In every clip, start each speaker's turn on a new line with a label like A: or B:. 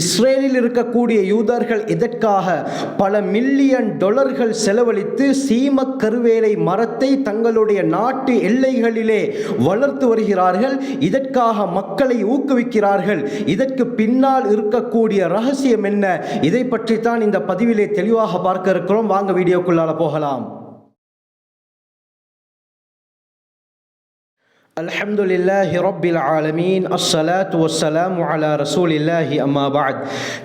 A: இஸ்ரேலில் இருக்கக்கூடிய யூதர்கள் இதற்காக பல மில்லியன் டாலர்கள் செலவழித்து சீம கருவேலை மரத்தை தங்களுடைய நாட்டு எல்லைகளிலே வளர்த்து வருகிறார்கள். இதற்காக மக்களை ஊக்குவிக்கிறார்கள். இதற்கு பின்னால் இருக்கக்கூடிய ரகசியம் என்ன? இதை பற்றி தான் இந்த பதிவிலே தெளிவாக பார்க்க இருக்கிறோம். வாங்க வீடியோக்குள்ளால போகலாம். அல்ஹம்துலில்லாஹி ரப்பில் ஆலமீன், அஸ்ஸலாத்து வஸ்ஸலாமு அலா ரசூலில்லாஹி அம்மா பஅத்.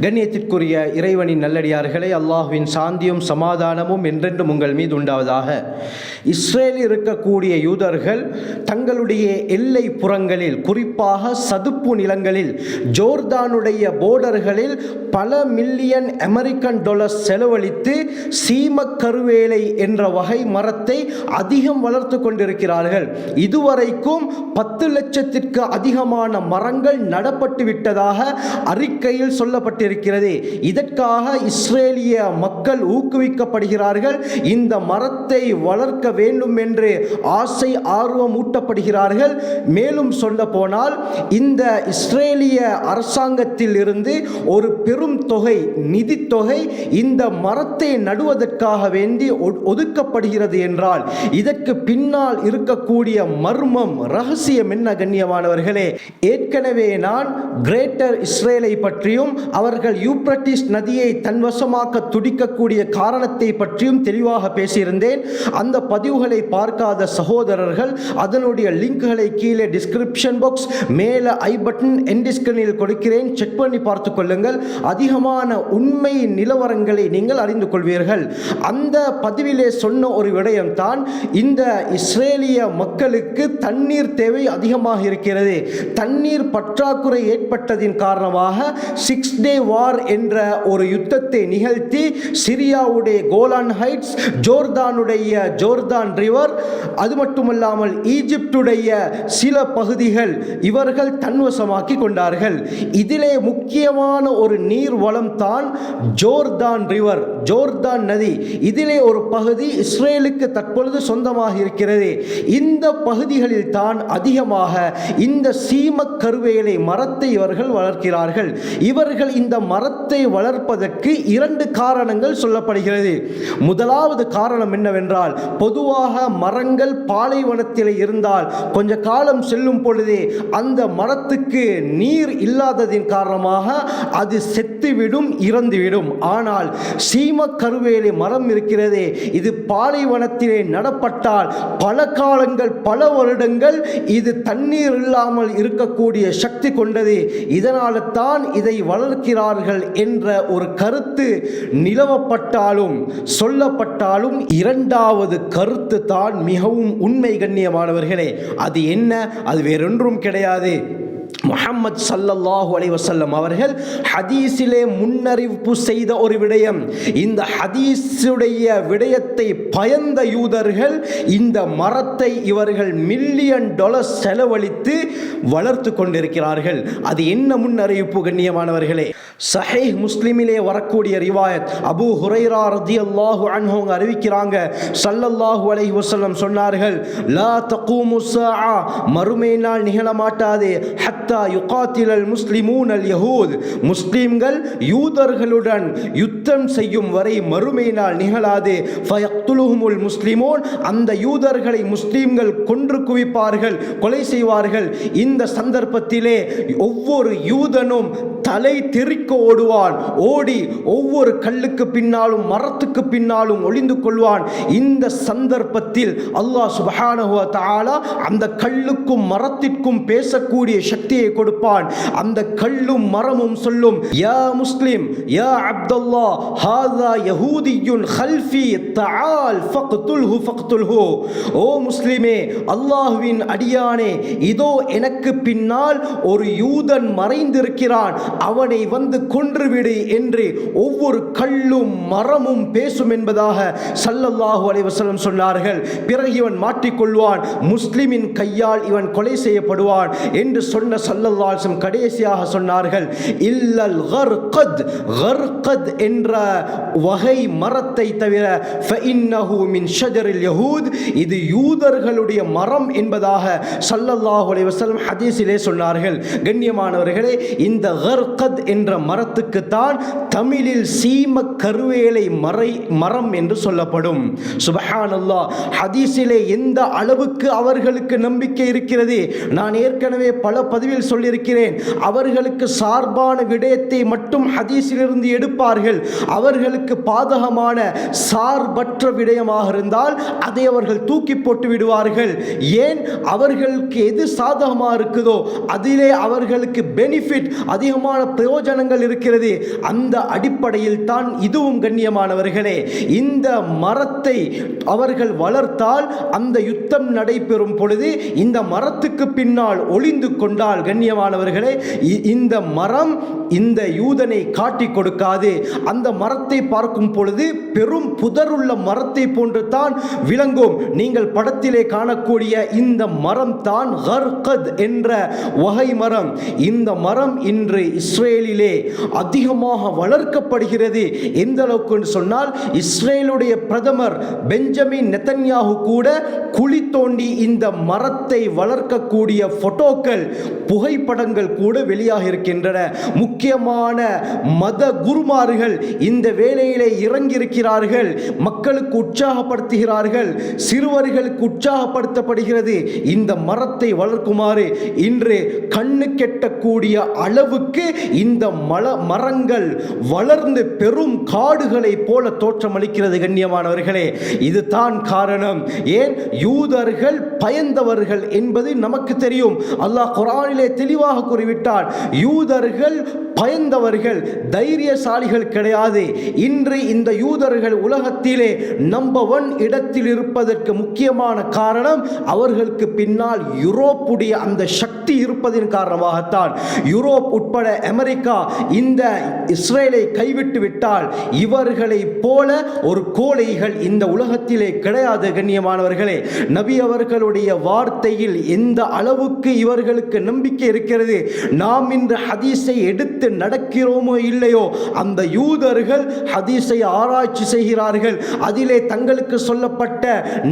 A: கண்ணியத்திற்குரிய இறைவனின் நல்லடியார்களே, அல்லாஹ்வின் சாந்தியும் சமாதானமும் என்றென்றும் உங்கள் மீது உண்டாவதாக. இஸ்ரேலில் இருக்கக்கூடிய யூதர்கள் தங்களுடைய எல்லை புறங்களில், குறிப்பாக சதுப்பு நிலங்களில், ஜோர்தானுடைய போர்டர்களில் பல மில்லியன் அமெரிக்கன் டாலர் செலவழித்து சீம கருவேலை என்ற வகை மரத்தை அதிகம் வளர்த்து கொண்டிருக்கிறார்கள். இதுவரைக்கும் 10 லட்சத்திற்கு அதிகமான மரங்கள் நடப்பட்டு விட்டதாக அறிக்கையில் சொல்லப்பட்டிருக்கிறது. இதற்காக இஸ்ரேலிய மக்கள் ஊக்குவிக்கப்படுகிறார்கள். இந்த மரத்தை வளர்க்க வேண்டும் என்று ஆசை ஆர்வம் ஊட்டப்படுகிறார்கள். மேலும் சொல்ல போனால் இந்த இஸ்ரேலிய அரசாங்கத்தில் இருந்து ஒரு பெரும் தொகை, நிதி தொகை இந்த மரத்தை நடுவதற்காக வேண்டி ஒதுக்கப்படுகிறது என்றால் இதற்கு பின்னால் இருக்கக்கூடிய மர்மம், ரகசியம் என்ன? கண்ணியமானவர்களே, ஏற்கனவே நான் கிரேட்டர் இஸ்ரேலை பற்றியும் அவர்கள் யூப்ரட்டிஸ் நதியை தன்வசமாக்க துடிக்கக்கூடிய காரணத்தை பற்றியும் தெளிவாக பேசியிருந்தேன். அந்த பதிவுகளை பார்க்காத சகோதரர்கள் அதனுடைய லிங்க்களை கீழே டிஸ்கிரிப்ஷன் பாக்ஸ், மேலே ஐ பட்டன், எண்ட் ஸ்கிரீனில் கொடுக்கிறேன். செக் பண்ணி பார்த்து கொள்ளுங்கள். அதிகமான உண்மை நிலவரங்களை நீங்கள் அறிந்து கொள்வீர்கள். அந்த பதிவிலே சொன்ன ஒரு விடயம் தான், இந்த இஸ்ரேலிய மக்களுக்கு தண்ணீர் தேவை அதிகமாக இருக்கிறது. தண்ணீர் பற்றாக்குறை ஏற்பட்டதின் காரணமாக 6 டே வார் என்ற ஒரு யுத்தத்தை நிகழ்த்தி சிரியாவுடைய கோலான் ஹைட்ஸ், ஜோர்தானுடைய ஜோர்தான் ரிவர், அது மட்டுமல்லாமல் ஈஜிப்டுடைய சில பகுதிகள் இவர்கள் தன்வசமாக்கி கொண்டார்கள். இதிலே முக்கியமான ஒரு நீர் வளம் தான் ஜோர்தான் ரிவர், ஜோர்தான் நதி. இதிலே ஒரு பகுதி இஸ்ரேலுக்கு தற்பொழுது சொந்தமாக இருக்கிறது. இந்த பகுதிகளில் தான் அதிகமாக இந்த சீம கருவேலை மரத்தை இவர்கள் வளர்க்கிறார்கள். இவர்கள் இந்த மரத்தை வளர்ப்பதற்கு 2 காரணங்கள் சொல்லப்படுகிறது. முதலாவது காரணம் என்னவென்றால், பொதுவாக மரங்கள் பாலைவனத்தில் இருந்தால் கொஞ்ச காலம் செல்லும் பொழுதே அந்த மரத்துக்கு நீர் இல்லாததின் காரணமாக அது செத்துவிடும், இறந்துவிடும். ஆனால் சீம கருவேலை மரம் இருக்கிறதே, இது பாலைவனத்திலே நடப்பட்டால் பல காலங்கள், பல வருடங்கள் இது தண்ணீர் இல்லாமல் இருக்கக்கூடிய சக்தி கொண்டது. இதனால தான் இதை வளர்க்கிறார்கள் என்ற ஒரு கருத்து நிலவப்பட்டாலும் சொல்லப்பட்டாலும் 2வது கருத்து தான் மிகவும் உண்மை. கண்ணியமானவர்களே, அது என்ன? அது வேறொன்றும் கிடையாது. முஹம்மது ஸல்லல்லாஹு அலைஹி வஸல்லம் அவர்கள் ஹதீஸிலே முன்னறிவிப்பு செய்த ஒரு விடயம். இந்த ஹதீஸுடைய விடயத்தை பயந்த யூதர்கள் இந்த மரத்தை இவர்கள் மில்லியன் டாலர் செலவழித்து வளர்த்து கொண்டிருக்கிறார்கள். அது என்ன முன்னறிவிப்பு? கண்ணியமானவர்களே, சஹீஹ் முஸ்லிமிலே வரக்கூடிய ரிவாயத், அபூ ஹுரைரா ரலியல்லாஹு அன்ஹு அறிவிக்கிறாங்க, ஸல்லல்லாஹு அலைஹி வஸல்லம் சொன்னார்கள், லா தகூமு ஸாஆ, மறுமை நாள் நிகழ மாட்டாது, ஹத்தா யுகாத்திலல் முஸ்லிமூன் அல் யஹூத், முஸ்லிம்கள் யூதர்களுடன் யுத்தம் செய்யும் வரை மறுமை நாள் நிகழாது. ஃபயக்துலுஹுமுல் முஸ்லிமூன், அந்த யூதர்களை முஸ்லிம்கள் கொன்று குவிப்பார்கள், கொலை செய்வார்கள். இந்த சந்தர்ப்பத்திலே ஒவ்வொரு யூதனும் தலை தெறிக்க ஓடுவான். ஓடி ஒவ்வொரு கல்லுக்கு பின்னாலும் மரத்துக்கு பின்னாலும் ஒளிந்து கொள்வான். இந்த சந்தர்ப்பத்தில் அல்லாஹ் சுப்ஹானஹு வ தஆலா அந்த கல்லுக்கும் மரத்திற்கும் பேசக்கூடிய சக்தியை கொடுப்பான். அந்த கல்லும் மரமும் சொல்லும், யா முஸ்லிம், யா அப்துல்லாஹ், ஹாதா யஹூதியுன் கல்ஃபி, தஆல் ஃபக்துல்ஹு ஃபக்துல்ஹு. ஓ முஸ்லிமே, அல்லாஹ்வின் அடியானே, இதோ எனக்கு பின்னால் ஒரு யூதன் மறைந்திருக்கிறான், அவனை வந்து கொன்றுவிடு என்று ஒவ்வொரு கல்லும் மரமும் பேசும் என்பதாக ஸல்லல்லாஹு அலைஹி வஸல்லம் சொன்னார்கள். பிறகு இவன் மாட்டிக்கொள்வான், முஸ்லிமின் கையால் இவன் கொலை செய்யப்படுவான் என்று சொன்ன ஸல்லல்லாஹு அலைஹி வஸல்லம் கடைசியாக சொன்னார்கள், இல்லல் கர்கத், கர்கத் என்ற வகை மரத்தை தவிர ஃபஇன்னஹு மின் ஷஜரில் யஹூத், இது யூதர்களுடைய மரம் என்பதாக ஸல்லல்லாஹு அலைஹி வஸல்லம் ஹதீஸிலே சொன்னார்கள். கண்ணியமானவர்களே, இந்த கர்கத் என்ற மரத்துக்கு தான் தமிழில் சீம கருவேலை மரம் என்று சொல்லப்படும். சுப்ஹானல்லாஹ், ஹதீஸிலே எந்த அளவுக்கு அவர்களுக்கு நம்பிக்கை இருக்கிறது. நான் ஏற்கனவே பல பதிவில் சொல்லியிருக்கிறேன், அவர்களுக்கு சார்பான விடயத்தை மட்டும் ஹதீஸிலிருந்து எடுப்பார்கள். அவர்களுக்கு பாதகமான சார்பற்ற விடயமாக இருந்தால் அதை அவர்கள் தூக்கி போட்டு விடுவார்கள். ஏன்? அவர்களுக்கு எது சாதகமாக இருக்குதோ அதிலே அவர்களுக்கு பெனிஃபிட், அதிகமான பிரயோஜனங்கள் இருக்கிறது. அந்த அடிப்படையில் தான் இதுவும் கண்ணியமானவர்களே, இந்த மரத்தை அவர்கள் வளர்த்தால் அந்த யுத்தம் நடைபெறும் பொழுது இந்த மரத்துக்கு பின்னால் ஒளிந்து கொண்டால் கண்ணியமானவர்களே, இந்த மரம் இந்த யூதனை காட்டி கொடுக்காது. அந்த மரத்தை பார்க்கும் பொழுது பெரும் புதருள்ள மரத்தை போன்று தான் விளங்கும். நீங்கள் படத்திலே காணக்கூடிய இந்த மரம் தான் கர்கத் என்ற வகை மரம். இந்த மரம் இன்று இஸ்ரேலிலே அதிகமாக வளர்க்கப்படுகிறது. எந்த அளவுக்கு சொன்னால், இஸ்ரேலுடைய பிரதமர் பெஞ்சமின் நெதன்யாஹு கூட குழி தோண்டி இந்த மரத்தை வளர்க்கக்கூடிய போட்டோக்கள், புகைப்படங்கள் கூட வெளியாக இருக்கின்றன. முக்கியமான மத குருமார்கள் இந்த வேளையிலே இறங்கியிருக்கிறார்கள், மக்களுக்கு உற்சாகப்படுத்துகிறார்கள், சிறுவர்களுக்கு உற்சாகப்படுத்தப்படுகிறது. இந்த மரத்தை வளர்க்குமாறு இன்று கண்ணு கெட்டக்கூடிய அளவுக்கு இந்த மரங்கள் வளர்ந்து பெரும் காடுகளை போல தோற்றமளிக்கிறது. கண்ணியமானவர்களே, இதுதான் காரணம். ஏன்? யூதர்கள் பயந்தவர்கள் என்பது நமக்கு தெரியும். அல்லாஹ் குர்ஆனிலே தெளிவாக கூறிவிட்டார், யூதர்கள் பயந்தவர்கள், தைரியசாலிகள் கிடையாது. இன்று இந்த யூதர்கள் உலகத்திலே நம்பர் 1 இடத்தில் இருப்பதற்கு முக்கியமான காரணம் அவர்களுக்கு பின்னால் யூரோப்புடைய அந்த சக்தி இருப்பதின் காரணமாகத்தான். யூரோப் உட்பட அமெரிக்கா இந்த இஸ்ரேலை கைவிட்டு விட்டால் இவர்களை போல ஒரு கோழைகள் இந்த உலகத்திலே கிடையாது. கண்ணியமானவர்களே, நபி அவர்களுடைய வார்த்தையில் எந்த அளவுக்கு இவர்களுக்கு நம்பிக்கை இருக்கிறது. நாம் இன்று ஹதீஸை எடுத்து நடக்கிறோமோ இல்லையோ, அந்த யூதர்கள் ஹதீஸை ஆராய்ச்சி செய்கிறார்கள், அதிலே தங்களுக்கு சொல்லப்பட்ட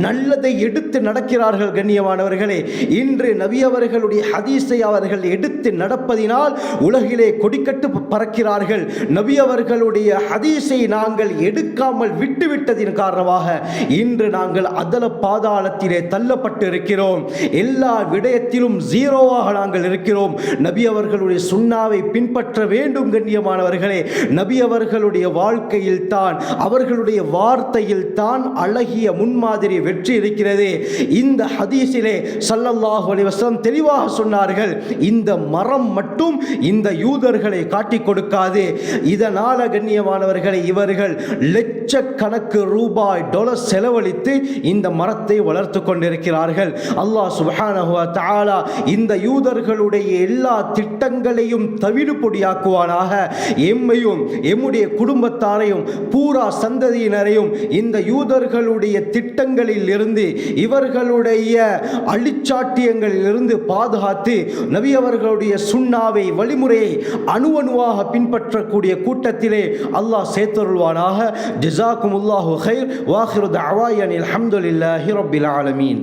A: நல்லதை எடுத்து நடக்கிறார்கள். கண்ணியமானவர்களே, இன்று நபி அவர்களுடைய ஹதீஸை அவர்கள் எடுத்து நடப்பதினால் உலகிலே கொடிக்கட்டு பறக்கிறார்கள். நபி அவர்களுடைய ஹதீஸை நாங்கள் எடுக்காமல் விட்டுவிட்டதின் காரணமாக இன்று நாங்கள் அதல பாதாளத்திலே தள்ளப்பட்டு இருக்கிறோம். எல்லா விடயத்திலும் ஜீரோவாக நாங்கள் இருக்கிறோம். நபி அவர்களுடைய சுன்னாவை பின்பற்ற வேண்டும். கண்ணியமானவர்களே, நபி அவர்களுடைய வாழ்க்கையில் தான், அவர்களுடைய வார்த்தையில் தான் அழகிய முன்மாதிரி வெற்றி இருக்கிறது. இந்த ஹதீஸிலே ஸல்லல்லாஹு அலைஹி வஸல்லம் தெளிவாக சொன்னார்கள், இந்த மரம் மட்டும் இந்த யூதர்களை காட்டிக் கொடுக்காது. இதனால கண்ணியமானவர்களை, இவர்கள் லட்சக்கணக்கு ரூபாய் டாலர் செலவழித்து இந்த மரத்தை வளர்த்து கொண்டிருக்கிறார்கள். அல்லாஹ் சுப்ஹானஹு வ தஆலா இந்த யூதர்களுடைய எல்லா திட்டங்களையும் தவிடு பொடியாக்குவானாக. எம்மையும் எம்முடைய குடும்பத்தாரையும் பூரா சந்ததியினரையும் இந்த யூதர்களுடைய திட்டங்களில் இருந்து, இவர்களுடைய அழிச்சாட்டியங்களில் இருந்து பாதுகாத்து நபி அவர்களுடைய சுன்னாவை, வழிமுறையை அணுவணுவாக பின்பற்றக்கூடிய கூட்டத்திலே அல்லாஹ் சேர்த்தருள்வானாக. ஜஸாக்குமுல்லாஹு கைர். வாஹிரு தஅவானா அல்ஹம்துலில்லாஹி ரப்பில் ஆலமீன்.